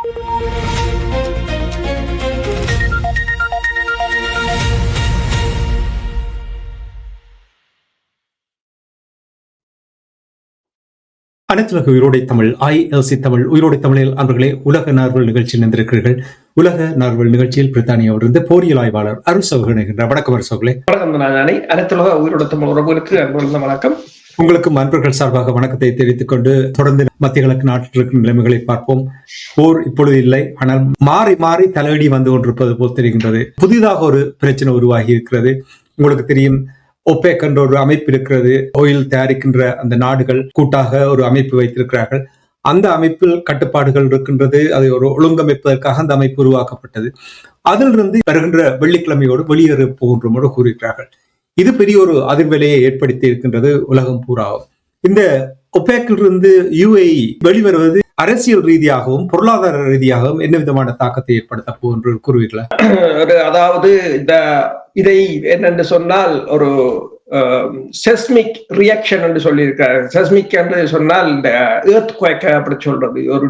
அனைத்துலக உயிரோடை தமிழ் ILC தமிழ் உயிரோடை தமிழில் அன்பர்களே, உலக நார்வல் நிகழ்ச்சியில் நின்றிருக்கிறீர்கள். உலக நார்வல் நிகழ்ச்சியில் பிரித்தானியாவிலிருந்து போரியல் ஆய்வாளர் அருள் சகோதரர் இணைகின்றார். வணக்கம் அருள் சகோதரே. அனைத்துலக உயிரோடை தமிழ் உறவுகளுக்கு அன்புள்ள வணக்கம். உங்களுக்கும் அன்பர்கள் சார்பாக வணக்கத்தை தெரிவித்துக் கொண்டு தொடர்ந்து மத்திய கிழக்கு நாட்டில் இருக்கும் நிலைமைகளை பார்ப்போம். போர் இப்பொழுது இல்லை, ஆனால் மாறி மாறி தலையடி வந்து கொண்டிருப்பது போல் தெரிகின்றது. புதிதாக ஒரு பிரச்சனை உருவாகி இருக்கிறது. உங்களுக்கு தெரியும், OPEC என்ற ஒரு அமைப்பு இருக்கிறது. ஆயில் தயாரிக்கின்ற அந்த நாடுகள் கூட்டாக ஒரு அமைப்பு வைத்திருக்கிறார்கள். அந்த அமைப்பில் கட்டுப்பாடுகள் இருக்கின்றது. அதை ஒரு ஒழுங்கமைப்பதற்காக அந்த அமைப்பு உருவாக்கப்பட்டது. அதிலிருந்து வருகின்ற வெள்ளிக்கிழமையோடு வெளியேற போகின்றோடு கூறுகிறார்கள். இது பெரிய ஒரு அதிர்வலையை ஏற்படுத்தி இருக்கின்றது உலகம் பூராவும். இந்த OPEC-இலிருந்து UAE வெளிவருவது அரசியல் ரீதியாகவும் பொருளாதார ரீதியாகவும் என்ன விதமான தாக்கத்தை ஏற்படுத்த போகின்ற கூறுவீர்களா? அதாவது இதை என்னென்று சொன்னால் ஒரு செஸ்மிக் ரியாக்ஷன் என்று சொல்லியிருக்காரு. செஸ்மிக் என்று சொன்னால் இந்த எர்த்குவேக் அப்படி சொல்றது, ஒரு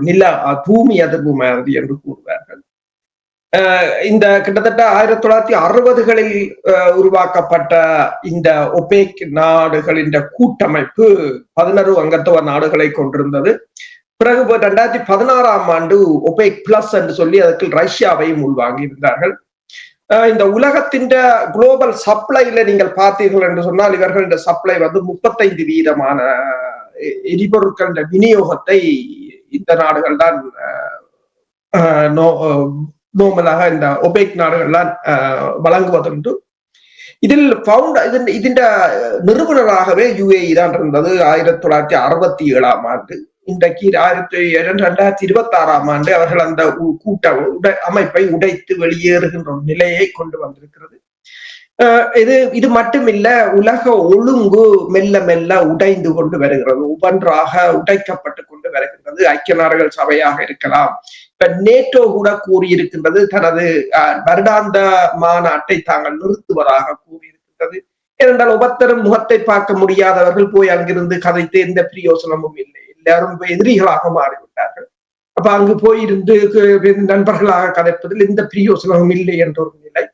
பூமி அதிர்வு மாதிரி என்று கூறுவார்கள். இந்த கிட்டத்தட்ட 1960களில் உருவாக்கப்பட்ட இந்த OPEC நாடுகளின் கூட்டமைப்பு 11 அங்கத்துவ நாடுகளை கொண்டிருந்தது. பிறகு 2016ஆம் ஆண்டு OPEC பிளஸ் என்று சொல்லி அதற்கு ரஷ்யாவையும் உள்வாங்கி இருந்தார்கள். இந்த உலகத்தின் குளோபல் சப்ளைல நீங்கள் பார்த்தீர்கள் என்று சொன்னால், இவர்கள் இந்த சப்ளை 35% எரிபொருட்கள் விநியோகத்தை இந்த நாடுகள் தான் நோமலாக இந்த OPEC நாடுகள் தான் வழங்குவதுண்டு. இதில் இதன் நிறுவனராகவே UAE தான் இருந்தது 1967ஆம் ஆண்டு. இன்றைக்கு 2026ஆம் ஆண்டு அவர்கள் அந்த அமைப்பை உடைத்து வெளியேறுகின்ற நிலையை கொண்டு வந்திருக்கிறது. இது மட்டுமில்ல, உலக ஒழுங்கு மெல்ல மெல்ல உடைந்து கொண்டு வருகிறது, ஒவ்வொன்றாக உடைக்கப்பட்டு கொண்டு வருகின்றது. ஐக்கிய நாடுகள் சபையாக இருக்கலாம், இப்ப நேட்டோ கூட கூறியிருக்கின்றது, தனது வருடாந்த மாநாட்டை தாங்கள் நிறுத்துவதாக கூறியிருக்கின்றது. ஏனென்றால் ஒவ்வொருத்தரும் முகத்தை பார்க்க முடியாதவர்கள் போய் அங்கிருந்து கதைத்து எந்த பிரயோசனமும் இல்லை, எல்லாரும் எதிரிகளாக மாறிவிட்டார்கள். அப்ப அங்கு போயிருந்து நண்பர்களாக கதைப்பதில் எந்த பிரயோசனமும் இல்லை என்ற ஒரு நிலை.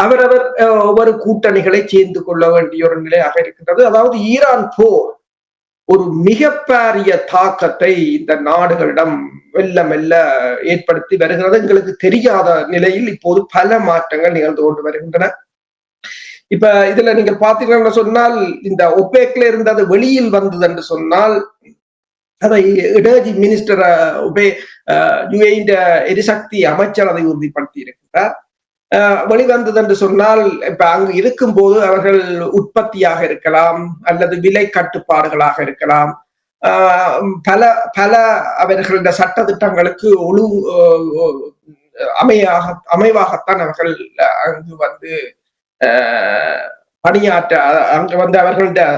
அவரவர் ஒவ்வொரு கூட்டணிகளை சேர்ந்து கொள்ள வேண்டிய ஒரு நிலையாக இருக்கின்றது. அதாவது ஈரான் போர் ஒரு மிகப்பெரிய தாக்கத்தை இந்த நாடுகளிடம் மெல்ல மெல்ல ஏற்படுத்தி வருகிறது. எங்களுக்கு தெரியாத நிலையில் இப்போது பல மாற்றங்கள் நிகழ்ந்து கொண்டு வருகின்றன. இப்ப இதுல நீங்க பாத்தீங்கன்னா சொன்னால், இந்த OPEC-ல இருந்தது வெளியில் வந்தது என்று சொன்னால், அதை எனர்ஜி மினிஸ்டர் UAE எரிசக்தி அமைச்சர் அதை உறுதிப்படுத்தி இருக்கிறார். வெளிவந்தது என்று சொன்னால், இப்ப அங்கு இருக்கும் போது அவர்கள் உற்பத்தியாக இருக்கலாம் அல்லது விலை கட்டுப்பாடுகளாக இருக்கலாம், பல பல அவர்களுடைய சட்ட திட்டங்களுக்கு அமைவாகத்தான் அவர்கள் அங்கு பணியாற்ற, அங்கு அவர்களுடைய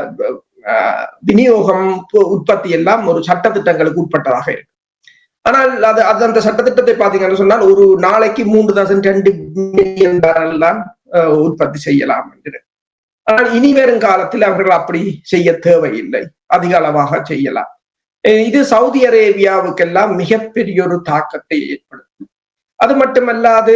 விநியோகம் உற்பத்தி எல்லாம் ஒரு சட்ட திட்டங்களுக்கு உட்பட்டதாக இருக்கு. ஆனால் அந்த சட்டத்திட்டத்தை பார்த்தீங்கன்னு சொன்னால், ஒரு நாளைக்கு 3.2 மில்லியன் பேரல் தான் உற்பத்தி செய்யலாம் என்று. ஆனால் இனி வரும் காலத்தில் அவர்கள் அப்படி செய்ய தேவையில்லை, அதிக அளவாக செய்யலாம். இது சவுதி அரேபியாவுக்கெல்லாம் மிகப்பெரிய ஒரு தாக்கத்தை ஏற்படுத்தும். அது மட்டுமல்லாது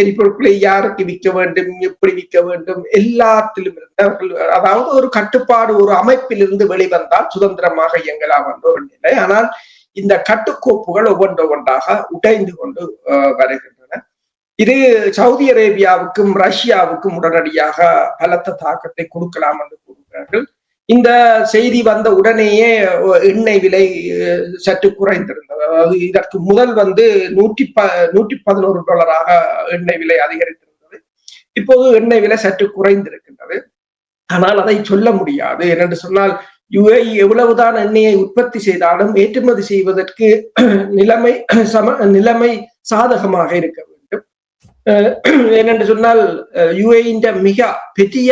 எரிபொருட்களை யாருக்கு விற்க வேண்டும், எப்படி விற்க வேண்டும், எல்லாத்திலும் இருந்து அவர்கள், அதாவது ஒரு கட்டுப்பாடு, ஒரு அமைப்பிலிருந்து வெளிவந்தால் சுதந்திரமாக இயங்கலாம் என்ற ஒரு நிலை. ஆனால் இந்த கட்டுக்கோப்புகள் ஒவ்வொன்றாக உடைந்து கொண்டு வருகின்றன. இது சவுதி அரேபியாவுக்கும் ரஷ்யாவுக்கும் உடனடியாக பலத்த தாக்கத்தை கொடுக்கலாம் என்று கூறுகிறார்கள். இந்த செய்தி வந்த உடனேயே எண்ணெய் விலை சற்று குறைந்திருந்தது. அதாவது இதற்கு முதல் $111 எண்ணெய் விலை அதிகரித்திருந்தது. இப்போது எண்ணெய் விலை சற்று குறைந்திருக்கின்றது. ஆனால் அதை சொல்ல முடியாது. ஏனென்று சொன்னால், UAE எவ்வளவுதான் எண்ணெயை உற்பத்தி செய்தாலும் ஏற்றுமதி செய்வதற்கு நிலைமை சாதகமாக இருக்க வேண்டும். ஏனென்று சொன்னால், UAE மிக பெரிய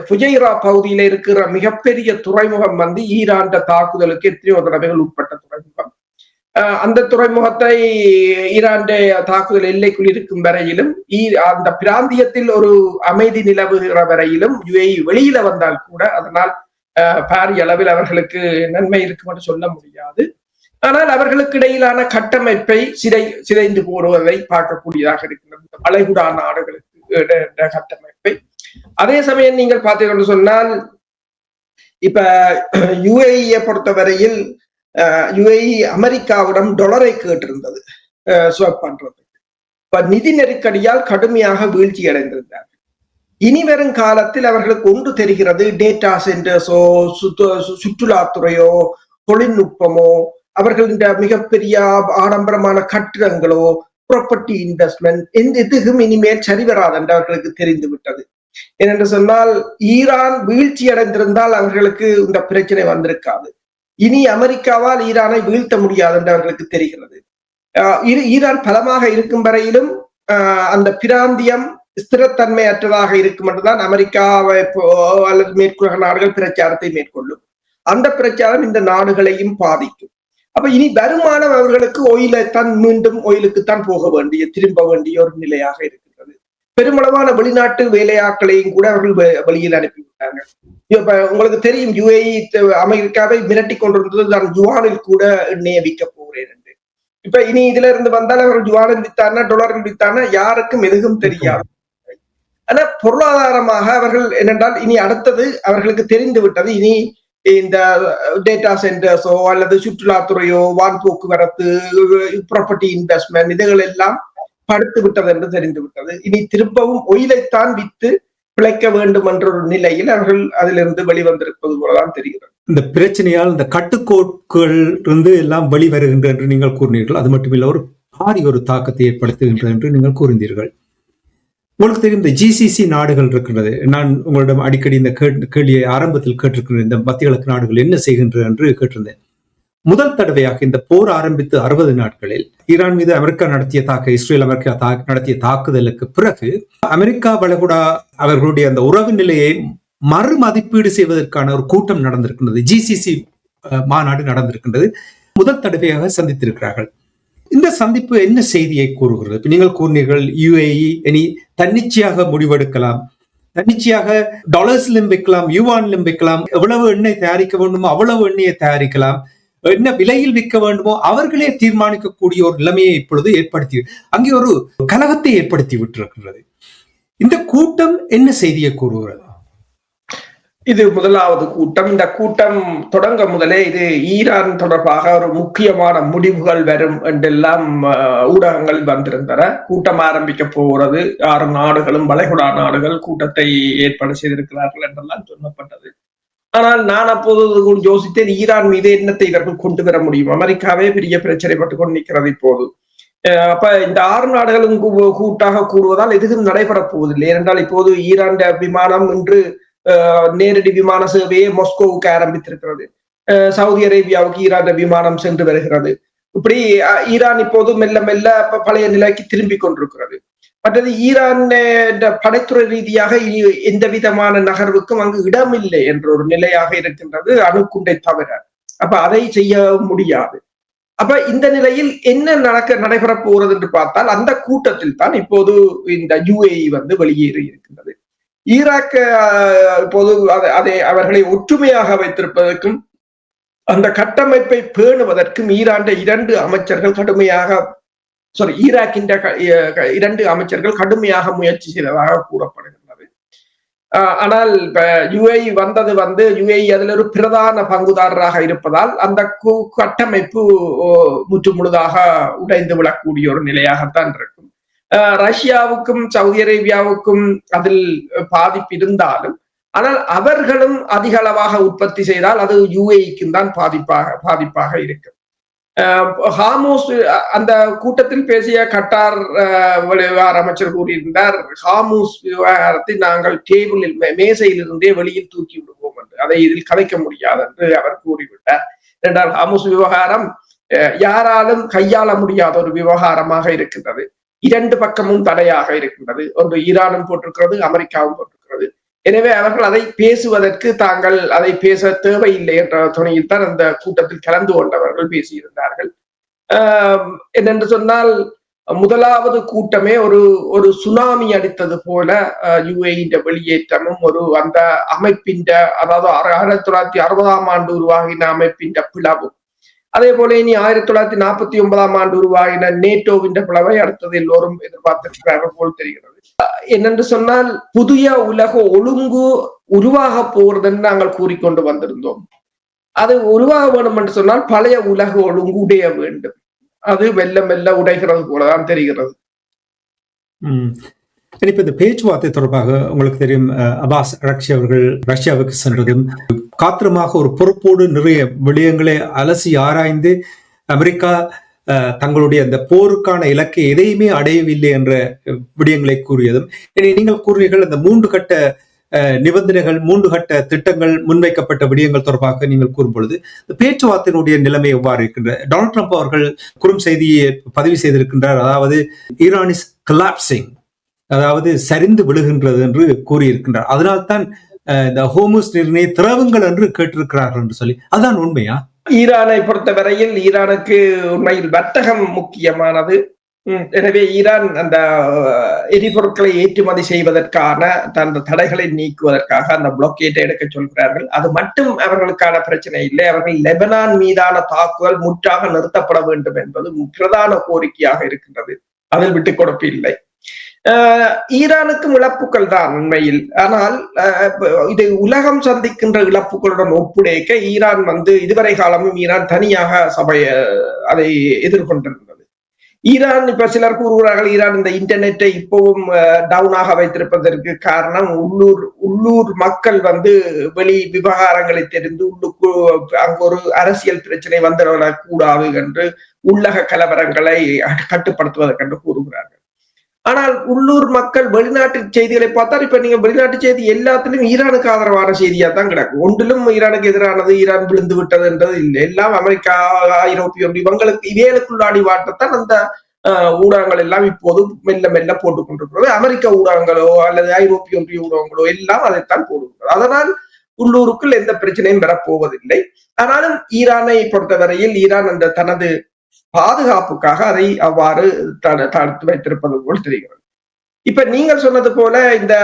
புஜைரா பகுதியில இருக்கிற மிகப்பெரிய துறைமுகம் ஈரான் தாக்குதலுக்கு எத்தனையோ தடவைகள் உட்பட்ட துறைமுகம். அந்த துறைமுகத்தை ஈரான் தாக்குதல் எல்லைக்குள் இருக்கும் வரையிலும், அந்த பிராந்தியத்தில் ஒரு அமைதி நிலவுகிற வரையிலும் UAE வெளியில வந்தால் கூட அதனால் பாரிய அளவில் அவர்களுக்கு நன்மை இருக்கும் என்று சொல்ல முடியாது. ஆனால் அவர்களுக்கு இடையிலான கட்டமைப்பை சிதைந்து போடுவதை பார்க்கக்கூடியதாக இருக்கின்றது வளைகுடா நாடுகளுக்கு கட்டமைப்பை. அதே சமயம் நீங்கள் பார்த்தீர்கள் சொன்னால் இப்ப யுஏஇயை பொறுத்தவரையில் யுஏஇ அமெரிக்காவிடம் டாலரை கேட்டிருந்தது ஸ்வாப் பண்றதுக்கு. இப்ப நிதி நெருக்கடியால் கடுமையாக வீழ்ச்சி அடைந்திருந்தார்கள். இனி வரும் காலத்தில் அவர்களுக்கு ஒன்று தெரிகிறது, டேட்டா சென்டர்ஸோ சுற்றுலாத்துறையோ தொழில்நுட்பமோ அவர்களின் மிகப்பெரிய ஆடம்பரமான கட்டிடங்களோ ப்ராப்பர்ட்டி இன்வெஸ்ட்மெண்ட் எந்த இதுக்கும் இனிமேல் சரிவராது என்று அவர்களுக்கு தெரிந்து விட்டது. ஏனென்று சொன்னால் ஈரான் வீழ்ச்சி அடைந்திருந்தால் அவர்களுக்கு இந்த பிரச்சனை வந்திருக்காது. இனி அமெரிக்காவால் ஈரானை வீழ்த்த முடியாது என்று அவர்களுக்கு தெரிகிறது. ஈரான் பலமாக இருக்கும் வரையிலும் அந்த பிராந்தியம் ஸ்திரத்தன்மையற்றதாக இருக்கும் என்றுதான் அமெரிக்காவை அல்லது மேற்குலக நாடுகள் பிரச்சாரத்தை மேற்கொள்ளும். அந்த பிரச்சாரம் இந்த நாடுகளையும் பாதிக்கும். அப்ப இனி வருமானம் அவர்களுக்கு ஒயிலைத்தான் மீண்டும் ஒயிலுக்குத்தான் திரும்ப வேண்டிய ஒரு நிலையாக இருக்கின்றது. பெருமளவான வெளிநாட்டு வேலையாட்களையும் கூட அவர்கள் வெளியில் அனுப்பிவிட்டாங்க. இப்ப உங்களுக்கு தெரியும், யுஏஇ அமெரிக்காவை மிரட்டி கொண்டிருந்தது நான் யுவானில் கூட எண்ணெயை விற்க போகிறேன் என்று. இப்ப இனி இதுல இருந்து வந்தால் அவர்கள் யுவானில் வித்தானா டாலரில் வித்தானா யாருக்கும் எதுவும் தெரியாது. ஆனா பொருளாதாரமாக அவர்கள் என்னென்றால் இனி அடுத்தது அவர்களுக்கு தெரிந்து விட்டது, இனி இந்த டேட்டா சென்டர்ஸோ அல்லது சுற்றுலாத்துறையோ வான் போக்குவரத்து ப்ராப்பர்ட்டி இன்வெஸ்ட்மெண்ட் இதுகள் எல்லாம் படுத்து விட்டது என்று தெரிந்து விட்டது. இனி திரும்பவும் ஒயிலைத்தான் வித்து பிழைக்க வேண்டும் என்ற ஒரு நிலையில் அவர்கள் அதிலிருந்து வெளிவந்திருப்பது போலதான் தெரிகிறது. இந்த பிரச்சனையால் இந்த கட்டுக்கோட்கள் இருந்து எல்லாம் வெளிவருகின்ற என்று நீங்கள் கூறினீர்கள். அது மட்டுமில்ல ஒரு பாரிய ஒரு தாக்கத்தை ஏற்படுத்துகின்ற என்று நீங்கள் கூறினீர்கள். உங்களுக்கு தெரியும் இந்த ஜிசிசி நாடுகள் இருக்கின்றது. நான் உங்களிடம் அடிக்கடி இந்த கேள்வியை ஆரம்பத்தில் கேட்டிருக்கின்ற இந்த மத்திய கிழக்கு நாடுகள் என்ன செய்கின்றன என்று கேட்டிருந்தேன். முதல் தடவையாக இந்த போர் ஆரம்பித்து 60 நாட்களில் ஈரான் மீது அமெரிக்கா இஸ்ரேல் அமெரிக்கா நடத்திய தாக்குதலுக்கு பிறகு அமெரிக்கா வளைகுடா அவர்களுடைய அந்த உறவு நிலையை மறுமதிப்பீடு செய்வதற்கான ஒரு கூட்டம் நடந்திருக்கின்றது. ஜிசிசி மாநாடு நடந்திருக்கின்றது. முதல் தடவையாக சந்தித்திருக்கிறார்கள். இந்த சந்திப்பு என்ன செய்தியை கூறுகிறது? இப்ப நீங்கள் கூறினீர்கள் யுஏஇ இனி தன்னிச்சையாக முடிவெடுக்கலாம், தன்னிச்சையாக டாலர்ஸ்லும் வைக்கலாம், யுவான்லும் வைக்கலாம், எவ்வளவு எண்ணெய் தயாரிக்க வேண்டுமோ அவ்வளவு எண்ணெயை தயாரிக்கலாம், என்ன விலையில் விற்க வேண்டுமோ அவர்களே தீர்மானிக்கக்கூடிய ஒரு நிலைமையை இப்பொழுது அங்கே ஒரு கலகத்தை ஏற்படுத்தி விட்டிருக்கிறது. இந்த கூட்டம் என்ன செய்தியை கூறுகிறது? இது முதலாவது கூட்டம். இந்த கூட்டம் தொடங்க முதலே இது ஈரான் தொடர்பாக ஒரு முக்கியமான முடிவுகள் வரும் என்றெல்லாம் ஊடகங்கள் வந்திருந்தன. கூட்டம் ஆரம்பிக்க போகிறது, 6 நாடுகளும் வளைகுடா நாடுகள் கூட்டத்தை ஏற்பாடு செய்திருக்கிறார்கள் என்றெல்லாம் சொல்லப்பட்டது. ஆனால் நான் அப்போது யோசித்தேன், ஈரான் மீது என்னத்தை இவர்கள் கொண்டு வர முடியும்? அமெரிக்காவே பெரிய பிரச்சனைப்பட்டுக் கொண்டு நிற்கிறது இப்போது. அப்ப இந்த 6 நாடுகளும் கூட்டாக கூடுவதால் எதுவும் நடைபெறப் போவதில்லை. ஏனென்றால் இப்போது ஈரான் விமானம் இன்று நேரடி விமான சேவையை மாஸ்கோவுக்கு ஆரம்பித்திருக்கிறது. சவுதி அரேபியாவுக்கு ஈரான் விமானம் சென்று வருகிறது. இப்படி ஈரான் இப்போது மெல்ல மெல்ல பழைய நிலைக்கு திரும்பி கொண்டிருக்கிறது. மற்றது ஈரான் படைத்துறை ரீதியாக எந்த விதமான நகர்வுக்கும் அங்கு இடமில்லை என்ற ஒரு நிலையாக இருக்கின்றது, அணுகுண்டை தவிர. அப்ப அதை செய்ய முடியாது. அப்ப இந்த நிலையில் என்ன நடைபெறப் போகிறது என்று பார்த்தால், அந்த கூட்டத்தில் தான் இப்போது இந்த யுஏஇ வெளியேறி இருக்கின்றது. ஈராக் இப்போது அதை அவர்களை ஒற்றுமையாக வைத்திருப்பதற்கும் அந்த கட்டமைப்பை பேணுவதற்கும் ஈராக்கின் 2 அமைச்சர்கள் கடுமையாக முயற்சி செய்ததாக கூறப்படுகின்றது. ஆனால் யுஏஇ யுஏஇ அதில் ஒரு பிரதான பங்குதாரராக இருப்பதால் அந்த கட்டமைப்பு முற்று முழுதாக உடைந்து விடக்கூடிய ஒரு நிலையாகத்தான் இருக்கும். ரஷ்யாவுக்கும் சவுதி அரேபியாவுக்கும் அதில் பாதிப்பு இருந்தாலும், ஆனால் அவர்களும் அதிக அளவாக உற்பத்தி செய்தால் அது யுஏஇக்கும் தான் பாதிப்பாக இருக்கும். ஹாமூஸ் அந்த கூட்டத்தில் பேசிய கட்டார் விவகார அமைச்சர் கூறியிருந்தார், ஹாமூஸ் விவகாரத்தை நாங்கள் மேசையில் இருந்தே வெளியில் தூக்கி விடுவோம் என்று, அதை இதில் கலைக்க முடியாது என்று அவர் கூறிவிட்டார். என்றால் ஹாமூஸ் விவகாரம் யாராலும் கையாள முடியாத ஒரு விவகாரமாக இருக்கின்றது. 2 பக்கமும் தடையாக இருக்கின்றது. ஒன்று ஈரானும் போட்டிருக்கிறது, அமெரிக்காவும் போட்டிருக்கிறது. எனவே அவர்கள் அதை பேசுவதற்கு தாங்கள் அதை பேச தேவையில்லை என்ற துணையில் தான் அந்த கூட்டத்தில் கலந்து கொண்டவர்கள் பேசியிருந்தார்கள். என்னென்று சொன்னால், முதலாவது கூட்டமே ஒரு சுனாமி அடித்தது போல யுஏஇ வெளியேற்றமும் அந்த அமைப்பின், அதாவது 1960ஆம் ஆண்டு உருவாகின அமைப்பின் பிளவும், அதே போல இனி 1949 உருவாகின நேட்டோவின் பிளவை அடுத்தது எல்லோரும் எதிர்பார்த்திருக்கிறார்கள் போல் தெரிகிறது. என்னென்று சொன்னால் புதிய உலக ஒழுங்கு உருவாக போகிறதுன்னு நாங்கள் கூறிக்கொண்டு வந்திருந்தோம். அது உருவாக வேண்டும் என்று சொன்னால் பழைய உலக ஒழுங்கு உடைய வேண்டும். அது மெல்ல மெல்ல உடைகிறது போலதான் தெரிகிறது. இப்ப இந்த பேச்சுவார்த்தை தொடர்பாக உங்களுக்கு தெரியும், அப்பாஸ் அரக்சி அவர்கள் ரஷ்யாவுக்கு சென்றதும் காத்திரமாக ஒரு பொறுப்போடு நிறைய விடயங்களை அலசி ஆராய்ந்து அமெரிக்கா தங்களுடைய அந்த போருக்கான இலக்கை எதையுமே அடையவில்லை என்ற விடயங்களை கூறியதும், நீங்கள் கூறுவீர்கள் அந்த 3 கட்ட நிபந்தனைகள் 3 கட்ட திட்டங்கள் முன்வைக்கப்பட்ட விடயங்கள் தொடர்பாக நீங்கள் கூறும் பொழுது பேச்சுவார்த்தையினுடைய நிலைமை எவ்வாறு இருக்கின்ற? டொனால்ட் ட்ரம்ப் அவர்கள் குறும் செய்தியை பதிவு செய்திருக்கின்றார். அதாவது ஈரான் இஸ் கொலாப்சிங், அதாவது சரிந்து விழுகின்றது என்று கூறியிருக்கின்றார். அதனால்தான் இந்த ஹோர்முஸ் நீரினை திறவுங்கள் என்று கேட்டிருக்கிறார்கள் என்று சொல்லி, அதுதான் உண்மையா? ஈரானை பொறுத்தவரையில் ஈரானுக்கு உண்மையில் வர்த்தகம் முக்கியமானது. எனவே ஈரான் அந்த எரிபொருட்களை ஏற்றுமதி செய்வதற்கான அந்த தடைகளை நீக்குவதற்காக அந்த பிளாக்கேட்டை எடுக்க சொல்கிறார்கள். அது மட்டும் அவர்களுக்கான பிரச்சனை இல்லை. அவர்கள் லெபனான் மீதான தாக்குதல் முற்றாக நிறுத்தப்பட வேண்டும் என்பது பிரதான கோரிக்கையாக இருக்கின்றது. அதில் விட்டுக் கொடுப்பு இல்லை. ஈரானுக்கும் இழப்புகள் தான் உண்மையில். ஆனால் இது உலகம் சந்திக்கின்ற இழப்புகளுடன் ஒப்புடைக்க ஈரான் இதுவரை காலமும் ஈரான் தனியாக அதை எதிர்கொண்டிருந்தது. ஈரான் இப்ப சிலர் கூறுகிறார்கள் ஈரான் இந்த இன்டர்நெட்டை இப்பவும் டவுனாக வைத்திருப்பதற்கு காரணம் உள்ளூர் மக்கள் வெளி விவகாரங்களை தெரிந்து அங்கு ஒரு அரசியல் பிரச்சனை வந்துவிடக்கூடாது என்று உள்ளக கலவரங்களை கட்டுப்படுத்துவதற்கென்று கூறுகிறார்கள். ஆனால் உள்ளூர் மக்கள் வெளிநாட்டு செய்திகளை பார்த்தால் இப்ப நீங்க வெளிநாட்டு செய்தி எல்லாத்திலும் ஈரானுக்கு ஆதரவான செய்தியா தான் கிடக்கும். ஒன்றிலும் ஈரானுக்கு எதிரானது, ஈரான் விழுந்து விட்டது என்றது இல்லை. எல்லாம் அமெரிக்கா, ஐரோப்பிய ஒன்றியம் இவங்களுக்கு இவைகளுக்குள்ளாடி வாட்டத்தான் அந்த ஊடகங்கள் எல்லாம் இப்போது மெல்ல மெல்ல போட்டுக் கொண்டிருக்கிறது. அமெரிக்க ஊடகங்களோ அல்லது ஐரோப்பிய ஒன்றிய ஊடகங்களோ எல்லாம் அதைத்தான் போடுகிறது. அதனால் உள்ளூருக்குள் எந்த பிரச்சனையும் வரப்போவதில்லை. ஆனாலும் ஈரானை பொறுத்தவரையில் ஈரான் அந்த தனது பாதுகாப்புக்காக அதை அவ்வாறு தடுத்து வைத்திருப்பது போல் தெரிகிறது. இப்ப நீங்கள் சொன்னது போல இந்த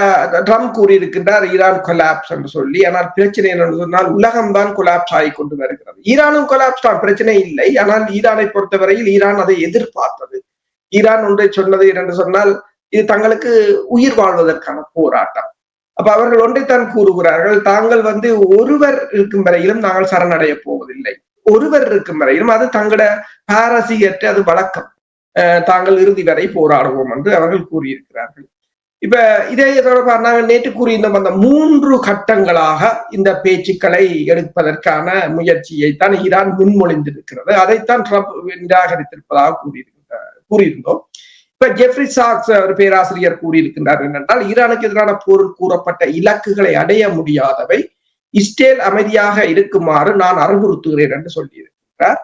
ட்ரம்ப் கூறியிருக்கின்றார் ஈரான் கொலாப்ஸ் என்று சொல்லி. ஆனால் பிரச்சனை என்னன்னு சொன்னால் உலகம்தான் கொலாப்ஸ் ஆகி கொண்டு வருகிறது. ஈரானும் கொலாப்ஸ் தான், பிரச்சனை இல்லை. ஆனால் ஈரானை பொறுத்தவரையில் ஈரான் அதை எதிர்பார்த்தது. ஈரான் ஒன்றை சொன்னது என்று சொன்னால் இது தங்களுக்கு உயிர் வாழ்வதற்கான போராட்டம். அப்ப அவர்கள் ஒன்றைத்தான் கூறுகிறார்கள், தாங்கள் ஒருவர் இருக்கும் வரையிலும் நாங்கள் சரணடைய போவதில்லை. ஒருவர் இருக்கும் வரையிலும் அது தங்களோட பாரசீகற்ற அது வழக்கம், தாங்கள் இறுதி வரை போராடுவோம் என்று அவர்கள் கூறியிருக்கிறார்கள். இப்ப இதே தொடர்பாக நாங்கள் நேற்று கூறியிருந்தோம், அந்த 3 கட்டங்களாக இந்த பேச்சுக்களை எடுப்பதற்கான முயற்சியை தான் ஈரான் முன்மொழிந்திருக்கிறது. அதைத்தான் ட்ரம்ப் நிராகரித்திருப்பதாக கூறியிருந்தோம். இப்ப ஜெஃப்ரி சாக்ஸ் பேராசிரியர் கூறியிருக்கின்றார் என்னென்றால், ஈரானுக்கு எதிரான போரில் கூறப்பட்ட இலக்குகளை அடைய முடியாதவை, இஸ்ரேல் அமைதியாக இருக்குமாறு நான் அறிவுறுத்துகிறேன் என்று சொல்லியிருக்கிறார்.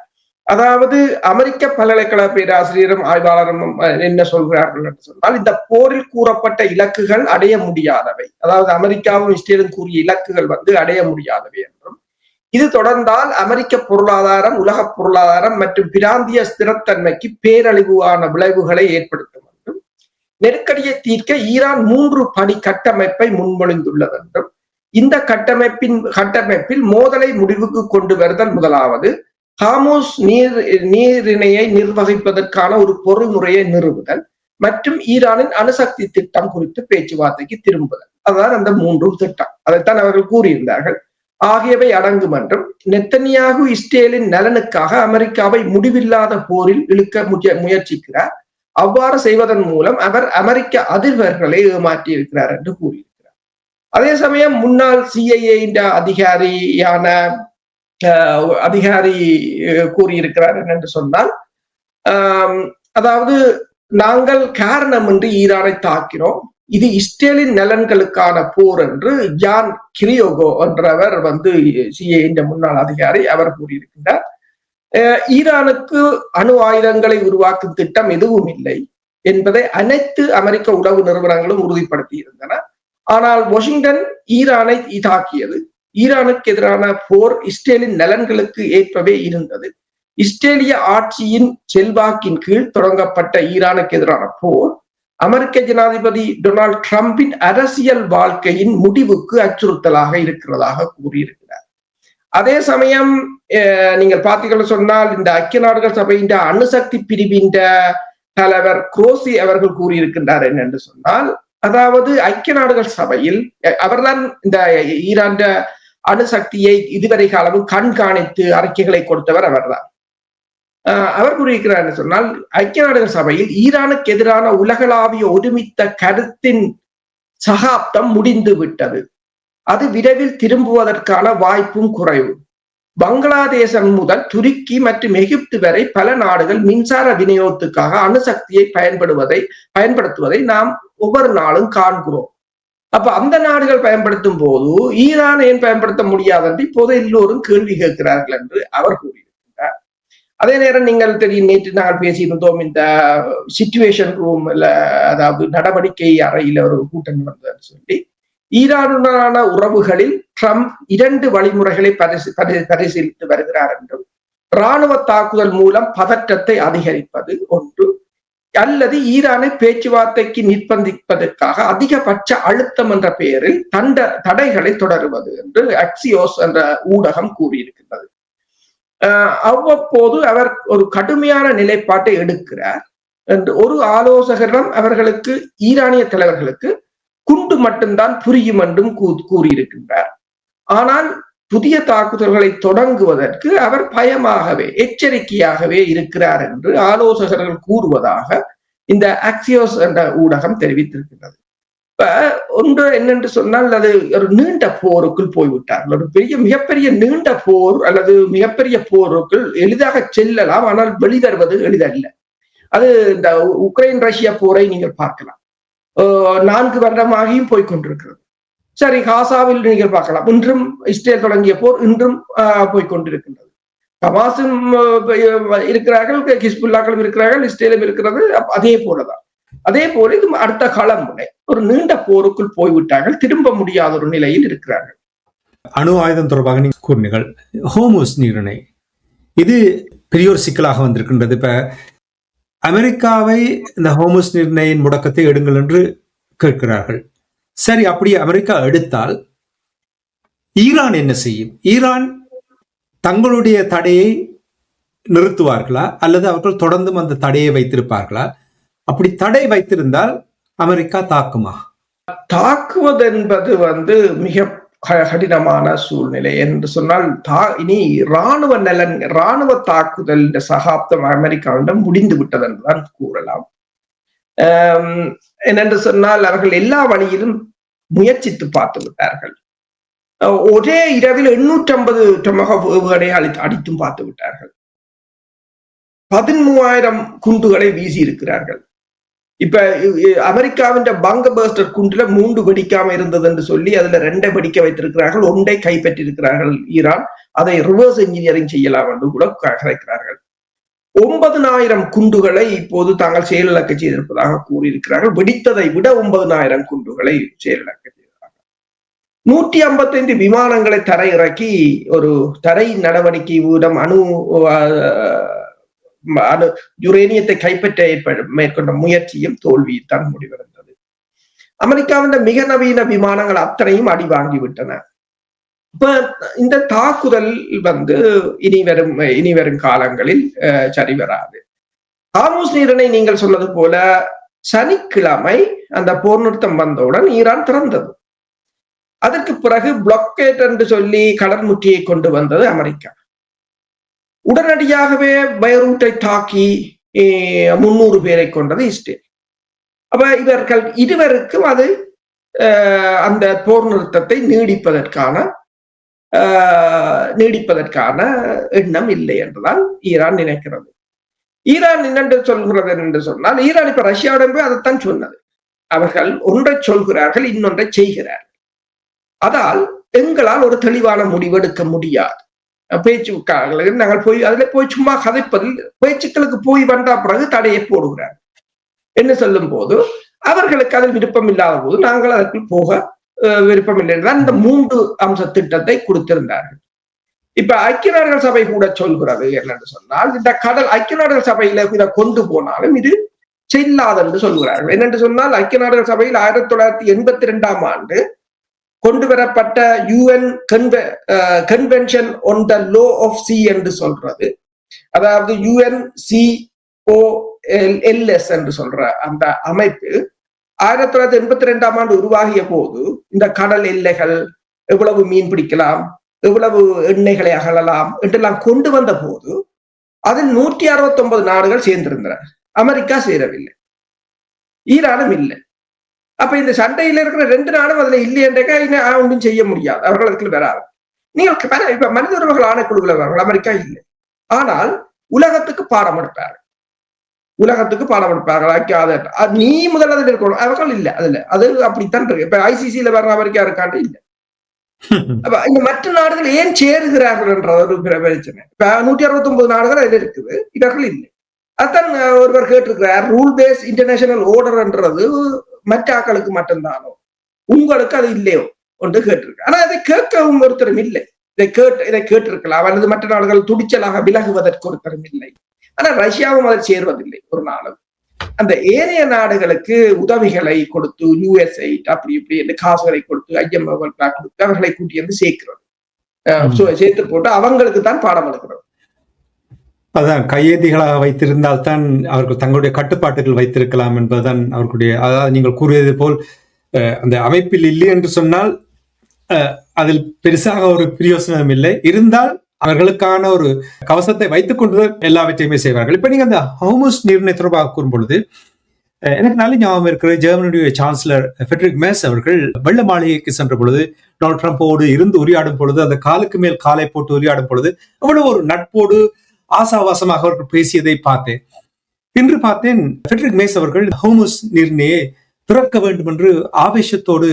அதாவது அமெரிக்க பல்கலைக்கழக பேராசிரியரும் ஆய்வாளரும் என்ன சொல்கிறார்கள் என்று சொன்னால், இந்த போரில் கூறப்பட்ட இலக்குகள் அடைய முடியாதவை, அதாவது அமெரிக்காவும் இஸ்ரேலும் கூறிய இலக்குகள் அடைய முடியாதவை என்றும், இது தொடர்ந்தால் அமெரிக்க பொருளாதாரம், உலக பொருளாதாரம் மற்றும் பிராந்திய ஸ்திரத்தன்மைக்கு பேரழிவான விளைவுகளை ஏற்படுத்தும் என்றும், நெருக்கடியை தீர்க்க ஈரான் 3 படி கட்டமைப்பை முன்மொழிந்துள்ளது என்றும், இந்த கட்டமைப்பில் மோதலை முடிவுக்கு கொண்டு வருதல் முதலாவது, ஹார்முஸ் நீரிணையை நிர்வகிப்பதற்கான ஒரு பொறிமுறையை நிறுவுதல் மற்றும் ஈரானின் அணுசக்தி திட்டம் குறித்து பேச்சுவார்த்தைக்கு திரும்புதல். அதான் அந்த 3 திட்டம். அதைத்தான் அவர்கள் கூறியிருந்தார்கள். ஆகியவை அடங்கும் என்றும், நெத்தனியாகு இஸ்ரேலின் நலனுக்காக அமெரிக்காவை முடிவில்லாத போரில் இழுக்க முயற்சிக்கிறார். அவ்வாறு செய்வதன் மூலம் அவர் அமெரிக்க அதிபர்களை ஏமாற்றி இருக்கிறார் என்று கூறியிருக்கிறார். அதே சமயம் முன்னாள் CIA அதிகாரி கூறியிருக்கிறார் என்று சொன்னால், அதாவது நாங்கள் காரணமின்றி ஈரானை தாக்கினோம், இது இஸ்ரேலின் நலன்களுக்கான போர் என்று ஜான் கிரியோகோ என்றவர் CIA முன்னாள் அதிகாரி அவர் கூறியிருக்கிறார். ஈரானுக்கு அணு ஆயுதங்களை உருவாக்கும் திட்டம் எதுவும் இல்லை என்பதை அனைத்து அமெரிக்க உளவு நிறுவனங்களும் உறுதிப்படுத்தி இருந்தன. ஆனால் வாஷிங்டன் ஈரானை தாக்கியது. ஈரானுக்கு எதிரான போர் இஸ்ரேலின் நலன்களுக்கு ஏற்பவே இருந்தது. இஸ்ரேலிய ஆட்சியின் செல்வாக்கின் கீழ் தொடங்கப்பட்ட ஈரானுக்கு எதிரான போர் அமெரிக்க ஜனாதிபதி டொனால்ட் ட்ரம்பின் அரசியல் வாழ்க்கையின் முடிவுக்கு அச்சுறுத்தலாக இருக்கிறதாக கூறியிருக்கிறார். அதே சமயம் நீங்கள் பார்த்தீர்கள் சொன்னால் இந்த ஐக்கிய நாடுகள் சபையின் அணுசக்தி பிரிவின் தலைவர் குரோசி அவர்கள் கூறியிருக்கின்றார் என்னென்று சொன்னால், அதாவது ஐக்கிய நாடுகள் சபையில் அவர்தான் இந்த ஈரான் அணுசக்தியை இதுவரை காலமும் கண்காணித்து அறிக்கைகளை கொடுத்தவர் அவர்தான். அவர் கூறியிருக்கிறார் என்று சொன்னால், ஐக்கிய நாடுகள் சபையில் ஈரானுக்கு எதிரான உலகளாவிய ஒருமித்த கருத்தின் சகாப்தம் முடிந்து விட்டது. அது விரைவில் திரும்புவதற்கான வாய்ப்பும் குறைவு. பங்களாதேசம் முதல் துருக்கி மற்றும் எகிப்து வரை பல நாடுகள் மின்சார விநியோகத்துக்காக அணுசக்தியை பயன்படுத்துவதை நாம் ஒவ்வொரு நாளும் காண்கிறோம். அப்ப அந்த நாடுகள் பயன்படுத்தும் போது ஈரான் ஏன் பயன்படுத்த முடியாது என்று இப்போது எல்லோரும் கேள்வி கேட்கிறார்கள் என்று அவர் கூறியிருக்கிறார். அதே நேரம் நீங்கள் தெரியும், நேற்று நாங்கள் பேசியிருந்தோம் இந்த சிச்சுவேஷன் ரூம்ல, அதாவது நடவடிக்கை அறையில ஒரு கூட்டம் நடந்ததுன்னு சொல்லி, ஈரானுடனான உறவுகளில் ட்ரம்ப் 2 வழிமுறைகளை பரிசீலித்து வருகிறார் என்றும், இராணுவ தாக்குதல் மூலம் பதற்றத்தை அதிகரிப்பது ஒன்று, அல்லது ஈரானை பேச்சுவார்த்தைக்கு நிர்பந்திப்பதற்காக அதிகபட்ச அழுத்தம் என்ற பெயரில் தடைகளை தொடருவது என்று அக்சியோஸ் என்ற ஊடகம் கூறியிருக்கின்றது. அவ்வப்போது அவர் ஒரு கடுமையான நிலைப்பாட்டை எடுக்கிறார் என்று ஒரு ஆலோசகரிடம் அவர்களுக்கு, ஈரானிய தலைவர்களுக்கு குண்டு மட்டும்தான் புரியும் என்றும் கூறியிருக்கின்றார். ஆனால் புதிய தாக்குதல்களை தொடங்குவதற்கு அவர் பயமாகவே, எச்சரிக்கையாகவே இருக்கிறார் என்று ஆலோசகர்கள் கூறுவதாக இந்த அக்சியோஸ் என்ற ஊடகம் தெரிவித்திருக்கின்றது. இப்ப ஒன்று என்னென்று சொன்னால், அது ஒரு நீண்ட போருக்குள் போய்விட்டார்கள். ஒரு மிகப்பெரிய நீண்ட போர் அல்லது மிகப்பெரிய போருக்குள் எளிதாக செல்லலாம், ஆனால் வெளிவருவது எளிதல்ல. அது இந்த உக்ரைன் ரஷ்யா போரை நீங்கள் பார்க்கலாம், 4 வருடமாகியும் போய்கொண்டிருக்கிறது. சரி, காசாவில் நீங்கள் பார்க்கலாம், இன்றும் இஸ்ரேல் தொடங்கிய போர் இன்றும் போய்கொண்டிருக்கின்றது. ஹமாஸும் இருக்கிறார்கள், ஹிஸ்புல்லாக்களும் இருக்கிறார்கள், இஸ்ரேலும் இருக்கிறது. அதே போலதான். அதே போல இது அடுத்த காலம் முனை ஒரு நீண்ட போருக்குள் போய்விட்டார்கள், திரும்ப முடியாத ஒரு நிலையில் இருக்கிறார்கள். அணு ஆயுதம் தொடர்பாக நீங்கள் கூறினீர்கள், ஹோர்முஸ் நீரிணை, இது பெரிய ஒரு சிக்கலாக வந்திருக்கின்றது. இப்ப அமெரிக்காவை இந்த ஹோர்முஸ் நீரிணையின் முடக்கத்தை எடுங்கள் என்று கேட்கிறார்கள். சரி, அப்படி அமெரிக்கா எடுத்தால் ஈரான் என்ன செய்யும்? ஈரான் தங்களுடைய தடையை நிறுத்துவார்களா அல்லது அவர்கள் தொடர்ந்து அந்த தடையை வைத்திருப்பார்களா? அப்படி தடை வைத்திருந்தால் அமெரிக்கா தாக்குமா? தாக்குவது என்பது மிக கடினமான சூழ்நிலை என்று சொன்னால், இனி இராணுவ தாக்குதல் சகாப்தம் அமெரிக்காவிடம் முடிந்து விட்டது என்றுதான் கூறலாம். என்னென்று சொன்னால், அவர்கள் எல்லா வழியிலும் முயற்சித்து பார்த்து விட்டார்கள். ஒரே இரவில் 850 டொமஹாக் ஏவுகணை அடித்தும் பார்த்து விட்டார்கள். 13,000 குண்டுகளை வீசி இருக்கிறார்கள். இப்ப அமெரிக்காவின் பங்க பர்ஸ்டர் குண்டுல 3 வெடிக்காம இருந்தது என்று சொல்லி அதுல 2 வெடிக்க வைத்திருக்கிறார்கள், 1 கைப்பற்றி இருக்கிறார்கள் ஈரான். அதை ரிவர்ஸ் இன்ஜினியரிங் செய்யலாம் என்று கூட கதைக்கிறார்கள். 9,000 குண்டுகளை இப்போது தாங்கள் செயலிழக்க செய்திருப்பதாக கூறியிருக்கிறார்கள். வெடித்ததை விட 9,000 குண்டுகளை செயலிழக்க செய்திருக்கிறார்கள். 155 விமானங்களை தரையிறக்கி ஒரு தரை நடவடிக்கை மூலம் யுரேனியத்தை கைப்பற்ற மேற்கொண்ட முயற்சியும் தோல்வியைத்தான் முடிவடைந்தது. அமெரிக்காவின் மிக நவீன விமானங்கள் அத்தனையும் அடி வாங்கிவிட்டன. இப்ப இந்த தாக்குதல் இனி வரும் காலங்களில் சரி வராது. ஹார்முஸ் நீரிணை நீங்கள் சொன்னது போல சனிக்கிழமை அந்த போர் நிறுத்தம் வந்தவுடன் ஈரான் திறந்தது. அதற்கு பிறகு பிளாக்கேட் என்று சொல்லி கடற்முற்றியை கொண்டு வந்தது அமெரிக்கா. உடனடியாகவே பைரூட்டை தாக்கி 300 பேரை கொண்டது இஸ்ரேல். அப்ப இவர்கள் இருவருக்கும் அது அந்த போர் நிறுத்தத்தை நீடிப்பதற்கான எண்ணம் இல்லை என்றுதான் ஈரான் நினைக்கிறது. ஈரான் என்னென்று சொல்கிறது என்று சொன்னால், ஈரான் இப்ப ரஷ்யாவுடன் போய் அதைத்தான் சொன்னது. அவர்கள் ஒன்றை சொல்கிறார்கள், இன்னொன்றை செய்கிறார்கள். அதால் எங்களால் ஒரு தெளிவான முடிவெடுக்க முடியாது. பேச்சுக்காரர்களுக்கு நாங்கள் போய் சும்மா கதைப்பதில் பேச்சுக்களுக்கு போய் வந்த பிறகு தடையை போடுகிறார் என்று சொல்லும் போது அவர்களுக்கு அதில் விருப்பம் இல்லாத போது நாங்கள் அதற்கு போக விருப்பம் இல்லை என்றுதான் இந்த 3 அம்ச திட்டத்தை கொடுத்திருந்தார்கள். இப்ப ஐக்கிய நாடுகள் சபை கூட சொல்கிறது என்னென்று சொன்னால், இந்த ஐக்கிய நாடுகள் சபையில இதை கொண்டு போனாலும் இது செல்லாது என்று சொல்கிறார்கள். என்னென்று சொன்னால், ஐக்கிய நாடுகள் சபையில் 1982ஆம் ஆண்டு கொண்டு வரப்பட்ட UN convention on the law of sea என்று சொல்றது, அதாவது UNCOLS என்று சொல்ற அந்த அமைப்பு 1982 ஆண்டு உருவாகிய போது இந்த கடல் எல்லைகள் எவ்வளவு மீன் பிடிக்கலாம், எவ்வளவு எண்ணெய்களை அகழலாம் என்றெல்லாம் கொண்டு வந்த போது அதில் 169 நாடுகள் சேர்ந்திருந்தன. அமெரிக்கா சேரவில்லை, ஈரானும் இல்லை. அப்ப இந்த சண்டையில இருக்கிற 2 நாடும் அதுல இல்லை என்றா ஒன்றும் செய்ய முடியாது, அவர்கள் அதுக்கு வராது. நீங்கள் இப்ப மனித உரிமைகள் ஆணைக்குழுவில் வருவார்கள், அமெரிக்கா இல்லை. ஆனால் உலகத்துக்கு பாடம் எடுப்பார்கள், நீ முதல் அதில் இருக்கணும், அவர்கள் இல்லை அதுல. அது அப்படித்தான் இருக்கு. இப்ப ICCல வர அமெரிக்கா இருக்காண்டு இல்லை. அப்ப இந்த மற்ற நாடுகள் ஏன் சேருகிறார்கள் என்ற ஒரு பிரச்சனை. இப்ப 169 நாடுகள் அதில் இருக்குது, இவர்கள் இல்லை. அதான் ஒருவர் கேட்டிருக்கிறார், ரூல் பேஸ் இன்டர்நேஷனல் ஆர்டர் என்றது மற்ற ஆக்களுக்கு மட்டும்தானோ, உங்களுக்கு அது இல்லையோ என்று கேட்டிருக்க. ஆனா அதை கேட்கவும் ஒருத்தரும் இல்லை. இதை கேட்டிருக்கலாம், அல்லது மற்ற நாடுகள் துடிச்சலாக விலகுவதற்கு ஒருத்தரும் இல்லை. ஆனா ரஷ்யாவும் அதை சேர்வதில்லை ஒரு நாளும். அந்த ஏனைய நாடுகளுக்கு உதவிகளை கொடுத்து, USA அப்படி இப்படி என்று காசுகளை கொடுத்து, IMF கொடுத்து அவர்களை கூட்டி வந்து சேர்க்கிறது, சேர்த்து போட்டு அவங்களுக்கு தான் பாடம் எடுக்கிறது. அதான் கையேந்திகளாக வைத்திருந்தால் தான் அவர்கள் தங்களுடைய கட்டுப்பாட்டுகள் வைத்திருக்கலாம் என்பதுதான் அவர்களுடைய. அதாவது நீங்கள் கூறியது போல் அந்த அமைப்பில் இல்லை என்று சொன்னால் அதில் பெருசாக ஒரு பிரயோசனம் இல்லை. இருந்தால் அவர்களுக்கான ஒரு கவசத்தை வைத்துக் கொண்டு எல்லாவற்றையுமே செய்வார்கள். இப்ப நீங்க அந்த ஹோர்முஸ் நீரிணை தொடர்பாக கூறும் பொழுது எனக்கு நல்ல ஞாபகம் இருக்கிற ஜெர்மனியுடைய சான்சலர் ஃபிரெட்ரிக் மேர்ஸ் அவர்கள் வெள்ள மாளிகைக்கு சென்ற பொழுது டொனால்ட் ட்ரம்போடு இருந்து உரையாடும் பொழுது, அந்த காலுக்கு மேல் காலை போட்டு உரையாடும் பொழுது அவ்வளவு ஒரு நட்போடு ஆசாவாசமாக அவர்கள் பேசியதை பார்த்தேன். இன்று பார்த்தேன் ஃபிரெட்ரிக் மேர்ஸ் அவர்கள் ஹோர்முஸ் நீரிணையை திறக்க வேண்டும் என்று ஆவேசத்தோடு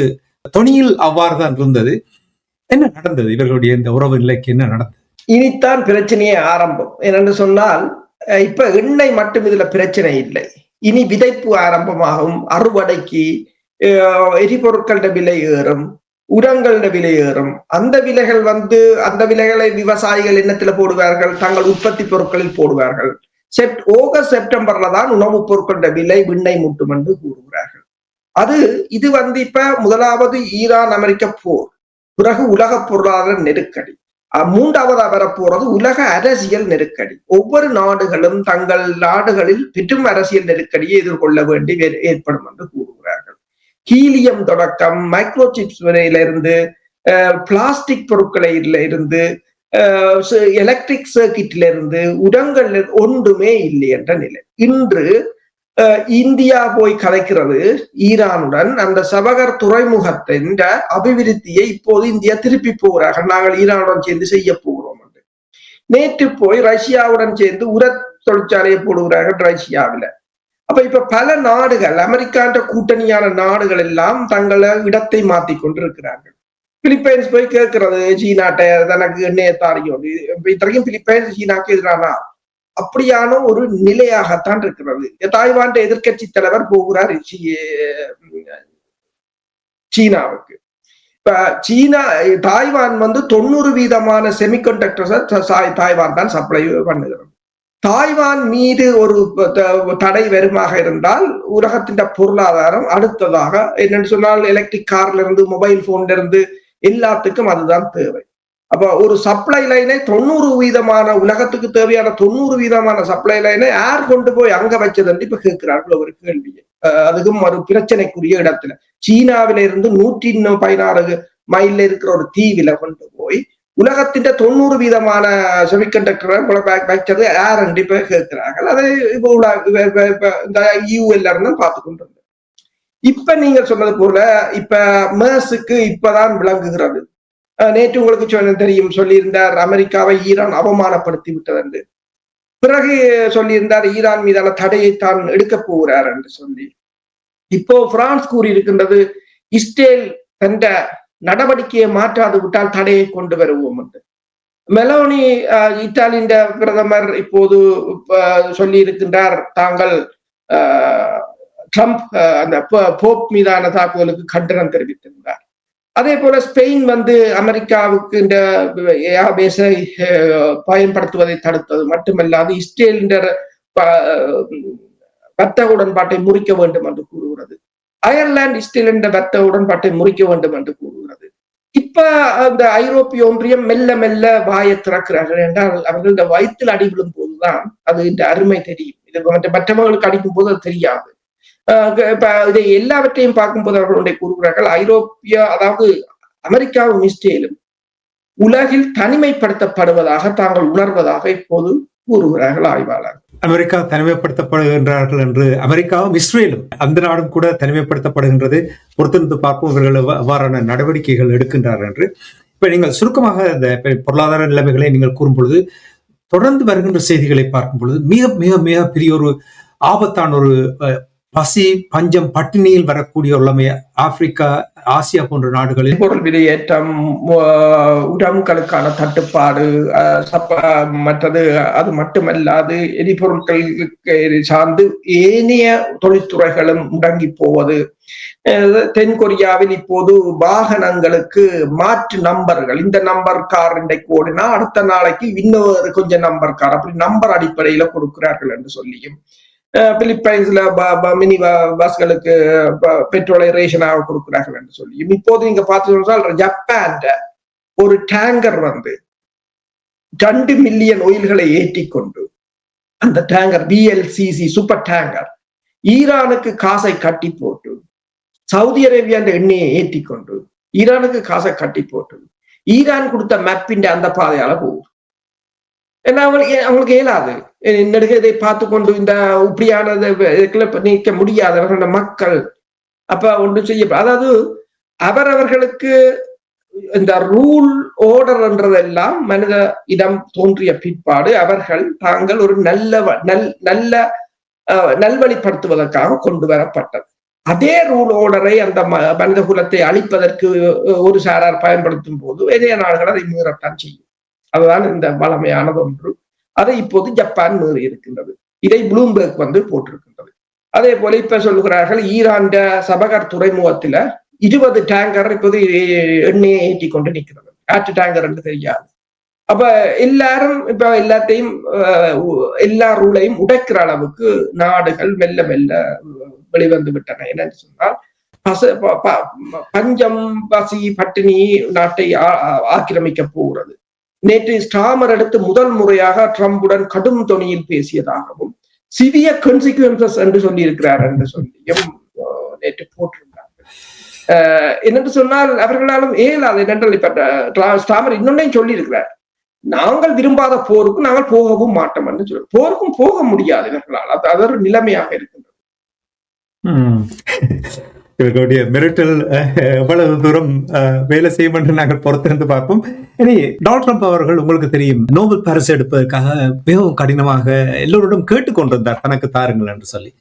தொனியில் அவ்வாறு தான் இருந்தது. என்ன நடந்தது? இவர்களுடைய இந்த உறவு நிலைக்கு என்ன நடந்தது? இனித்தான் பிரச்சனையே ஆரம்பம். என்னென்று சொன்னால், இப்ப எண்ணெய் மட்டும் இதுல பிரச்சனை இல்லை, இனி விதைப்பு ஆரம்பமாகும். அறுவடைக்கு எரிபொருட்களோட விலை ஏறும், உரங்களோட விலை ஏறும். அந்த விலைகளை விவசாயிகள் எண்ணத்துல போடுவார்கள், தங்கள் உற்பத்தி பொருட்களில் போடுவார்கள். ஆகஸ்ட் செப்டம்பர்ல தான் உணவுப் பொருட்களோட விலை விண்ணை முட்டும் என்று கூறுகிறார்கள். இது இப்ப முதலாவது ஈரான் அமெரிக்க போர், பிறகு உலக பொருளாதார நெருக்கடி, மூன்றாவதா வரப்போறது உலக அரசியல் நெருக்கடி. ஒவ்வொரு நாடுகளும் தங்கள் நாடுகளில் பெரும் அரசியல் நெருக்கடியை எதிர்கொள்ள வேண்டி ஏற்படும் என்று கூறுகிறார்கள். ஹீலியம் தொடக்கம் மைக்ரோசிப்ஸ் வரையிலிருந்து, பிளாஸ்டிக் பொருட்களில இருந்து, எலக்ட்ரிக் சர்க்கிட்ல இருந்து, உரங்கள் ஒன்றுமே இல்லை என்ற நிலை. இன்று இந்தியா போய் கலைக்கிறது ஈரானுடன். அந்த சபகர் துறைமுகத்தின் அபிவிருத்தியை இப்போது இந்தியா திருப்பி போகிறார்கள், நாங்கள் ஈரானுடன் சேர்ந்து செய்ய போகிறோம் என்று. நேற்று போய் ரஷ்யாவுடன் சேர்ந்து உர தொழிற்சாலையை போடுகிறார்கள் ரஷ்யாவில. அப்ப இப்ப பல நாடுகள், அமெரிக்கான்ற கூட்டணியான நாடுகள் எல்லாம் தங்களை இடத்தை மாத்தி கொண்டிருக்கிறார்கள். பிலிப்பைன்ஸ் போய் கேட்கிறது சீனாட்ட, தனக்கு எண்ணெயை தாரியும். இத்தனைக்கும் பிலிப்பைன்ஸ் சீனாக்கு எதிரானா அப்படியான ஒரு நிலையாகத்தான் இருக்கிறது. தாய்வான் எதிர்கட்சி தலைவர் போகிறார் சீனாவுக்கு. இப்ப தாய்வான் 90% செமிகண்டக்டர்ஸ் தாய்வான் தான் சப்ளை பண்ணுகிறது. தாய்வான் மீது ஒரு தடை வருமாக இருந்தால் உலகத்தின் பொருளாதாரம் அடுத்ததாக என்னன்னு சொன்னால், எலக்ட்ரிக் கார்ல இருந்து, மொபைல் போன்ல இருந்து எல்லாத்துக்கும் அதுதான் தேவை. அப்ப ஒரு சப்ளை லைனை 90% உலகத்துக்கு தேவையான 90% சப்ளை லைனை யார் கொண்டு போய் அங்க வச்சதுன்னு இப்ப கேட்கிறார்கள் ஒரு கேள்வியை. அதுக்கும் ஒரு பிரச்சனைக்குரிய இடத்துல சீனாவில இருந்து 116 மைல்ல இருக்கிற ஒரு தீவில கொண்டு போய் உலகத்தின் 90% செமிகண்டக்டரை வச்சது யார் இப்ப கேட்கிறார்கள். அதை இந்த யூஎல்ல இருந்து பார்த்து கொண்டு. இப்ப நீங்க சொன்னது போல இப்ப மேர்ஸுக்கு இப்பதான் விளங்குகிறது. நேற்று உங்களுக்கு தெரியும், சொல்லியிருந்தார் அமெரிக்காவை ஈரான் அவமானப்படுத்தி விட்டது என்று. பிறகு சொல்லியிருந்தார் ஈரான் மீதான தடையை தான் எடுக்க போகிறார் என்று சொல்லி. இப்போ பிரான்ஸ் கூறியிருக்கின்றது, இஸ்ரேல் தந்த நடவடிக்கையை மாற்றாது விட்டால் தடையை கொண்டு வருவோம் என்று. மெலோனி இத்தாலியின் பிரதமர் இப்போது சொல்லி இருக்கின்றார், தாங்கள் ட்ரம்ப் அந்த போப் மீதான தாக்குதலுக்கு கண்டனம் தெரிவித்திருந்தார். அதே போல ஸ்பெயின் அமெரிக்காவுக்கு இந்த ஏர்பேஸை பயன்படுத்துவதை தடுத்தது மட்டுமல்லாது இஸ்ரேல் வர்த்தக உடன்பாட்டை முறிக்க வேண்டும் என்று கூறுகிறது. அயர்லாந்து இஸ்ரேல் என்ற வர்த்தக உடன்பாட்டை முறிக்க வேண்டும் என்று கூறுகிறது. இப்ப அந்த ஐரோப்பிய ஒன்றியம் மெல்ல மெல்ல வாயை திறக்கிறார்கள் என்றால் அவர்களோட வயிற்றில் அடி விழும் போதுதான் அது இந்த அருமை தெரியும். இது மற்றவர்களுக்கு அடிக்கும் போது அது தெரியாது. இப்ப இதை எல்லாவற்றையும் பார்க்கும்போது அவர்களுடைய கூறுகிறார்கள் ஐரோப்பிய அதாவது அமெரிக்காவும் இஸ்ரேலும் உலகில் தனிமைப்படுத்தப்படுவதாக தாங்கள் உணர்வதாக இப்போது கூறுகிறார்கள் ஆய்வாளர். அமெரிக்கா தனிமைப்படுத்தப்படுகின்றார்கள் என்று அமெரிக்காவும் இஸ்ரேலும் அந்த நாடும் கூட தனிமைப்படுத்தப்படுகின்றது. பொறுத்திருந்து பார்ப்போம் இவர்கள் அவ்வாறான நடவடிக்கைகள் எடுக்கின்றார்கள் என்று. இப்ப நீங்கள் சுருக்கமாக இந்த பொருளாதார நிலைமைகளை நீங்கள் கூறும் பொழுது தொடர்ந்து வருகின்ற செய்திகளை பார்க்கும் பொழுது மிக மிக மிக பெரிய ஒரு ஆபத்தான ஒரு பசி பஞ்சம் பட்டினியில் வரக்கூடிய உள்ளமை ஆப்பிரிக்கா ஆசியா போன்ற நாடுகளில் பொருள் விலையேற்றம், உடம்களுக்கான தட்டுப்பாடு, மற்றது அது மட்டுமல்லாது எரிபொருட்கள் சார்ந்து ஏனைய தொழில்துறைகளும் முடங்கி போவது. தென்கொரியாவில் இப்போது வாகனங்களுக்கு மாற்று நம்பர்கள், இந்த நம்பர் கார் இன்றைக்கு ஓடினா அடுத்த நாளைக்கு இன்னொரு கொஞ்சம் நம்பர் கார் அப்படி நம்பர் அடிப்படையில கொடுக்கிறார்கள் என்று சொல்லியும், பிலிப்பைன்ஸ்ல மினி பஸ்களுக்கு பெட்ரோலை ரேஷனாக கொடுக்கிறார்கள் என்று சொல்லி இப்போது நீங்க பார்த்து ஜப்பான் ஒரு டேங்கர் 2 மில்லியன் ஒயில்களை ஏற்றிக்கொண்டு அந்த டேங்கர் VLCC சூப்பர் டேங்கர் ஈரானுக்கு காசை கட்டி போட்டு சவுதி அரேபியா அந்த எண்ணெயை ஏற்றிக்கொண்டு ஈரானுக்கு காசை கட்டி போட்டு ஈரான் கொடுத்த மேப்பின் அந்த பாதையால போகும். ஏன்னா அவங்களுக்கு இயலாது. இதை பார்த்து கொண்டு இந்த இப்படியானதை நீக்க முடியாதவர்கள மக்கள் அப்ப ஒன்று செய்ய, அதாவது அவரவர்களுக்கு இந்த ரூல் ஓர்டர் என்றதெல்லாம் மனித இடம் தோன்றிய பிற்பாடு அவர்கள் தாங்கள் ஒரு நல்ல நல்வழிப்படுத்துவதற்காக கொண்டு வரப்பட்டது. அதே ரூல் ஓர்டரை அந்த மனித குலத்தை அழிப்பதற்கு ஒரு சாரார் பயன்படுத்தும் போது இதே நாடுகள் அதை மீறத்தான் செய்யும். அதுதான் இந்த வளமையானது ஒன்று. அதை இப்போது ஜப்பான் மீறி இருக்கின்றது. இதை ப்ளூம்பெர்க் போட்டிருக்கின்றது. அதே போல இப்ப சொல்லுகிறார்கள் ஈரான் சபகர் துறைமுகத்துல 20 டேங்கர் இப்போது எண்ணெயை ஏற்றி கொண்டு நிற்கிறது. ஆற்று டேங்கர் என்று தெரியாது. அப்ப எல்லாரும் இப்ப எல்லாத்தையும் எல்லா ரூலையும் உடைக்கிற அளவுக்கு நாடுகள் மெல்ல மெல்ல வெளிவந்து விட்டன. என்னன்னு சொன்னால் பஞ்சம் பசி பட்டினி நாட்டை ஆக்கிரமிக்க போகிறது. நேற்று ஸ்டாமர் எடுத்து முதல் முறையாக ட்ரம்புடன் கடும் தொனியில் பேசியதாகவும் சிவியர் கான்சிக்வென்சஸ் என்று சொல்லி இருக்கிறார் என்று சொல்லியும் நேற்று போட்டிருந்தார்கள். என்னென்று சொன்னால் அவர்களாலும் ஏலாது. என்னென்றால் இப்ப ஸ்டாமர் இன்னொன்னையும் சொல்லி இருக்கிறார், நாங்கள் விரும்பாத போருக்கு நாங்கள் போகவும் மாட்டோம் என்று சொல்லி. போருக்கும் போக முடியாது இவர்களால். அது ஒரு நிலைமையாக இருக்கின்றது. இவர்களுடைய மிரட்டல் எவ்வளவு தூரம் வேலை செய்யும் என்று நாங்கள் பொறுத்திருந்து பார்ப்போம். இனி டொனால்ட் ட்ரம்ப் அவர்கள் உங்களுக்கு தெரியும் நோபல் பரிசு எடுப்பதற்காக மிகவும் கடினமாக எல்லோருடன் கேட்டுக்கொண்டிருந்தார் தனக்கு தாருங்கள் என்று சொல்லி.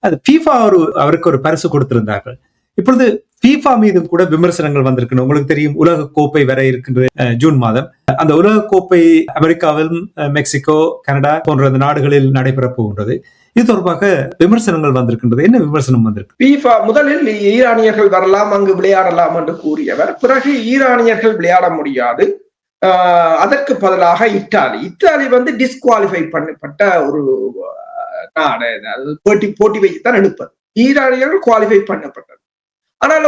அது FIFA அவருக்கு ஒரு பரிசு கொடுத்திருந்தார்கள். இப்பொழுது FIFA மீதும் கூட விமர்சனங்கள் வந்திருக்கின்றன. உங்களுக்கு தெரியும் உலக கோப்பை வர இருக்கின்றது ஜூன் மாதம். அந்த உலக கோப்பை அமெரிக்காவிலும் மெக்சிகோ கனடா போன்ற நாடுகளில் நடைபெற போகின்றது. இது தொடர்பாக விமர்சனங்கள் வந்திருக்கின்றது. என்ன விமர்சனம் வந்திருக்கு? FIFA முதலில் ஈரானியர்கள் வரலாம், அங்கு விளையாடலாம் என்று கூறியவர், பிறகு ஈரானியர்கள் விளையாட முடியாது, அதற்கு பதிலாக இத்தாலி டிஸ்குவாலிஃபை பண்ணப்பட்ட ஒரு நாடு, போட்டி வைத்துத்தான் எடுப்பது. ஈரானியர்கள் குவாலிஃபை பண்ணப்பட்டது. ஆனால்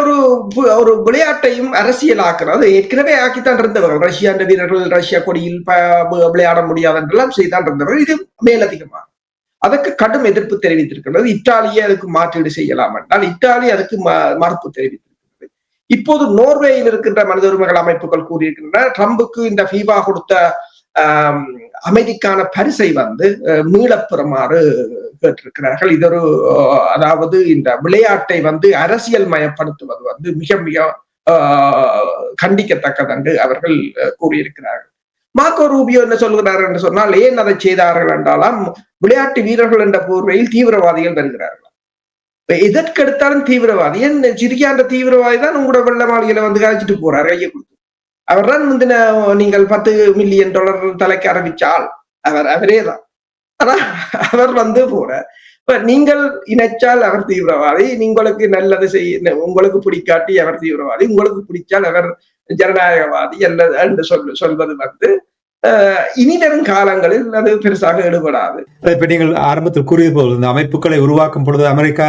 ஒரு விளையாட்டையும் அரசியலாக்குறது ஏற்கனவே ஆக்கித்தான் இருந்தவர்கள். ரஷ்யா வீரர்கள் ரஷ்யா கொடியில் விளையாட முடியாது என்றெல்லாம் செய்தான் இருந்தவர்கள். இது மேலதிகமாக அதற்கு கடும் எதிர்ப்பு தெரிவித்திருக்கிறது. இத்தாலியே அதுக்கு மாற்றீடு செய்யலாம் என்றால் இத்தாலி அதுக்கு மறுப்பு தெரிவித்திருக்கிறது. இப்போது நோர்வேயில் இருக்கின்ற மனித உரிமைகள் அமைப்புகள் கூறியிருக்கின்றன, ட்ரம்புக்கு இந்த FIFA கொடுத்த அமைதிக்கான பரிசை மீளப்பெறுமாறு கேட்டிருக்கிறார்கள். இது அதாவது இந்த விளையாட்டை அரசியல் மயப்படுத்துவது மிக மிக கண்டிக்கத்தக்கது என்று அவர்கள் கூறியிருக்கிறார்கள். மார்க்கோ ரூபியோ என்ன சொல்கிறார் என்று சொன்னால், ஏன் அதை செய்தார்கள் என்றாலும் விளையாட்டு வீரர்கள் என்ற போர்வையில் தீவிரவாதிகள் வருகிறார்கள். எதற்கெடுத்தாலும் தீவிரவாதி. ஏன் சிரிக்காண்ட தீவிரவாதி தான் உங்களோட வெள்ள மாளிகையில கழிச்சிட்டு போறாரு கையை கொடுத்து. அவர் தான் முந்தின நீங்கள் $10 மில்லியன் தலைக்கு ஆரம்பிச்சால் அவரே தான். ஆனா அவர் போறார். நீங்கள் இணைச்சால் அவர் தீவிரவாதி, உங்களுக்கு நல்லது செய்ய உங்களுக்கு பிடிக்காட்டி அவர் தீவிரவாதி, உங்களுக்கு பிடிச்சால் அவர் ஜனநாயகவாதி என்று சொல்வது இனிவரும் காலங்களில் அது பெருசாக ஈடுபடாது. இப்ப நீங்கள் ஆரம்பத்தில் கூறியது போல் இந்த அமைப்புகளை உருவாக்கும் பொழுது அமெரிக்கா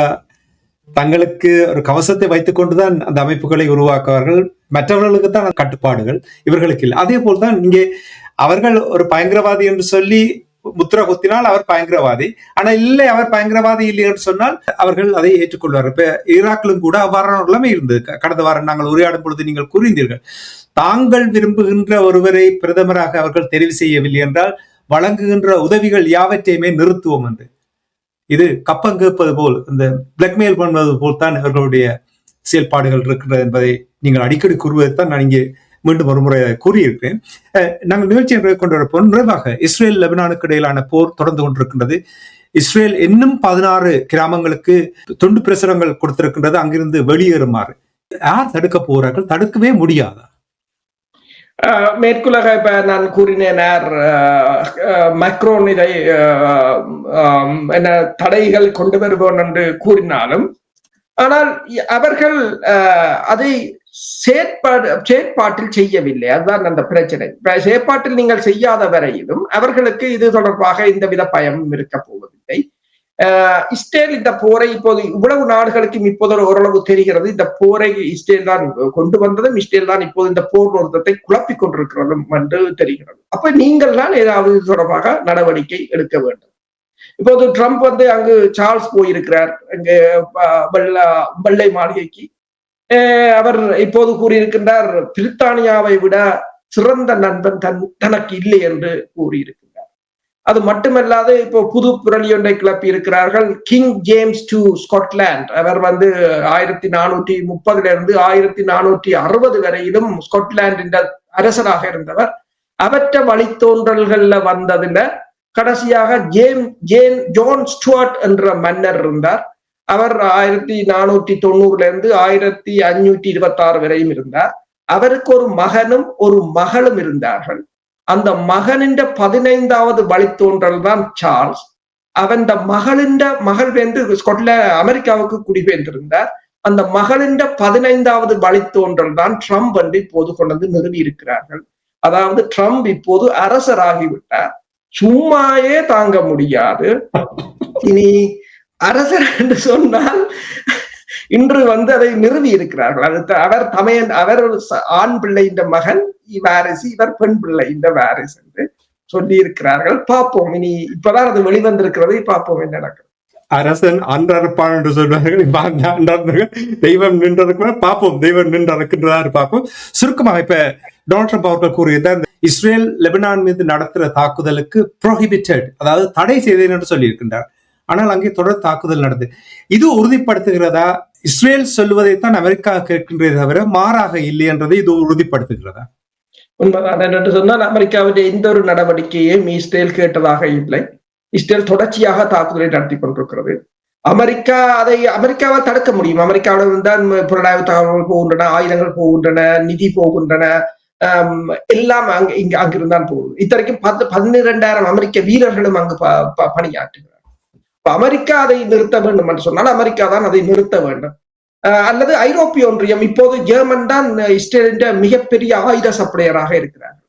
தங்களுக்கு ஒரு கவசத்தை வைத்துக் கொண்டுதான் அந்த அமைப்புகளை உருவாக்குவார்கள். மற்றவர்களுக்கு தான் கட்டுப்பாடுகள், இவர்களுக்கு இல்லை. அதே போல்தான் இங்கே அவர்கள் ஒரு பயங்கரவாதி என்று சொல்லி முத்திர குத்தினால் அவர் பயங்கரவாதி, ஆனா இல்லை அவர் பயங்கரவாதி இல்லை என்று சொன்னால் அவர்கள் அதை ஏற்றுக்கொள்வார்கள். இப்ப ஈராக்கிலும் கூட அவ்வாறான நிலைமை இருந்தது. கடந்த வாரம் நாங்கள் உரையாடும் பொழுது நீங்கள் கூறியிருந்தீர்கள், தாங்கள் விரும்புகின்ற ஒருவரை பிரதமராக அவர்கள் தெரிவு செய்யவில்லை என்றால் வழங்குகின்ற உதவிகள் யாவற்றையுமே நிறுத்துவோம் என்று. இது கப்பம் கேட்பது போல், இந்த பிளாக்மெயில் பண்ணுவது போல் தான் இவர்களுடைய செயல்பாடுகள் இருக்கிறது என்பதை நீங்கள் அடிக்கடி கூறுவதைத்தான் நான் இங்கே மீண்டும் ஒரு முறை கூறியிருக்கிறேன். நாங்கள் நிகழ்ச்சியை கொண்டு வரப்போம். நிறைவாக இஸ்ரேல் லெபனானுக்கு இடையிலான போர் தொடர்ந்து கொண்டிருக்கின்றது. இஸ்ரேல் இன்னும் 16 கிராமங்களுக்கு துண்டு பிரசுரங்கள் கொடுத்திருக்கின்றது அங்கிருந்து வெளியேறுமாறு. யார் தடுக்க போகிறார்கள்? தடுக்கவே முடியாதா? மேற்குலக இப்ப நான் கூறினேன், மக்ரோன் இதை என்ன தடைகள் கொண்டு வருவோம் என்று கூறினாலும், ஆனால் அவர்கள் அதை செயற்பாட்டில் செய்யவில்லை. அதுதான் அந்த பிரச்சனை. செயற்பாட்டில் நீங்கள் செய்யாத வரையிலும் அவர்களுக்கு இது தொடர்பாக எந்தவித பயமும் இருக்க போவதில்லை. இஸ்ரேல் இந்த போரை இப்போது இவ்வளவு நாடுகளுக்கும் இப்போது ஓரளவு தெரிகிறது, இந்த போரை இஸ்ரேல் தான் கொண்டு வந்ததும், இஸ்ரேல் தான் இப்போது இந்த போர் நிறுத்தத்தை குழப்பிக் கொண்டிருக்கிறதும் என்று தெரிகிறது. அப்ப நீங்கள் தான் ஏதாவது தொடர்பாக நடவடிக்கை எடுக்க வேண்டும். இப்போது ட்ரம்ப் அங்கு சார்ல்ஸ் போயிருக்கிறார், அங்கு வெள்ளை மாளிகைக்கு. அவர் இப்போது கூறியிருக்கின்றார், பிரித்தானியாவை விட சிறந்த நண்பன் தனக்கு இல்லை என்று கூறியிருக்கின்றார். அது மட்டுமல்லாது இப்போ புது புரளி ஒன்றை கிளப்பி இருக்கிறார்கள். கிங் ஜேம்ஸ் டு ஸ்காட்லாந்து, அவர் 1430 1460 வரையிலும் ஸ்காட்லாந்தின் அரசராக இருந்தவர். அவற்ற வழித்தோன்றல்கள்ல வந்ததுல கடைசியாக ஜோன் ஸ்டுவர்ட் என்ற மன்னர் இருந்தார். அவர் 1490 1526 வரையும் இருந்தார். அவருக்கு ஒரு மகனும் ஒரு மகளும் இருந்தார்கள். அந்த மகனின் 15வது வழித்தோன்றல் தான் சார்ல்ஸ். அவன் மகள் அமெரிக்காவுக்கு குடிபெயர்ந்திருந்தார். அந்த மகளின் 15வது வழித்தோன்றல் தான் ட்ரம்ப் என்று இப்போது கொண்டு நிறுவி இருக்கிறார்கள். அதாவது ட்ரம்ப் இப்போது அரசராகிவிட்டார். சும்மாயே தாங்க முடியாது. இனி அரசர் என்று சொன்னால் இன்று அதை நிறுவி இருக்கிறார்கள். அவர் ஆண் பிள்ளை இந்த மகன் வாரிசு, இவர் பெண் பிள்ளை இந்த வாரிசு என்று சொல்லி இருக்கிறார்கள். பார்ப்போம், இனி இப்பதான் அது வெளிவந்திருக்கிறது, பார்ப்போம் என்ன நடக்கிறது. அரசன் அன்றறுப்பான் என்று சொல்வார்கள். தெய்வம் நின்றதுக்கு பார்ப்போம், தெய்வம் நின்றறுக்கின்றதா பார்ப்போம். சுருக்கமாக இப்ப டொனால்ட் ட்ரம்ப் அவர்கள் கூறியது, இஸ்ரேல் லெபனான் மீது நடத்துகிற தாக்குதலுக்கு ப்ரோஹிபிட்டட், அதாவது தடை செய்தேன் என்று சொல்லியிருக்கின்றார். ஆனால் அங்கே தொடர் தாக்குதல் நடந்தது. இது உறுதிப்படுத்துகிறதா? இஸ்ரேல் சொல்வதைத்தான் அமெரிக்கா கேட்கின்றதே தவிர மாறாக இல்லை என்றதை இது உறுதிப்படுத்துகிறதா? உண்மைதான். என்று சொன்னால் அமெரிக்காவுடைய எந்த ஒரு நடவடிக்கையும் இஸ்ரேல் கேட்டதாக இல்லை. இஸ்ரேல் தொடர்ச்சியாக தாக்குதலை நடத்தி கொண்டிருக்கிறது. அமெரிக்காவால் தடுக்க முடியும். அமெரிக்காவிடம் தான் புலனாய்வு தகவல்கள் போகின்றன, ஆயுதங்கள் போகின்றன, நிதி போகின்றன, எல்லாம் அங்கிருந்தான் போகுது. இத்தனைக்கும் 12,000 அமெரிக்க வீரர்களும் அங்கு பணியாற்றுகிறார். அமெரிக்கா அதை நிறுத்த வேண்டும் என்று சொன்னால் அமெரிக்கா தான் அதை நிறுத்த வேண்டும். அல்லது ஐரோப்பிய ஒன்றியம், இப்போது ஜெர்மன் தான் இஸ்ரேலின் மிகப்பெரிய ஆயுத சப்ளையராக இருக்கிறார்கள்.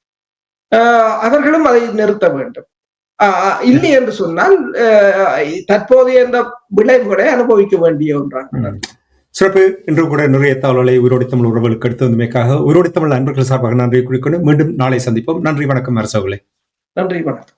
அவர்களும் அதை நிறுத்த வேண்டும். இல்லை என்று சொன்னால் தற்போதைய இந்த விளைவுகளை அனுபவிக்க வேண்டிய ஒன்றாக. சிறப்பு. இன்று கூட நிறைய தகவல்களை உயிரோடி தமிழ் உறவுகளுக்கு எடுத்து வந்தமைக்காக உயிரோடி தமிழ் நண்பர்கள் சார்பாக நன்றி குறிக்கொண்டு மீண்டும் நாளை சந்திப்போம். நன்றி, வணக்கம் அரசர்களே. நன்றி, வணக்கம்.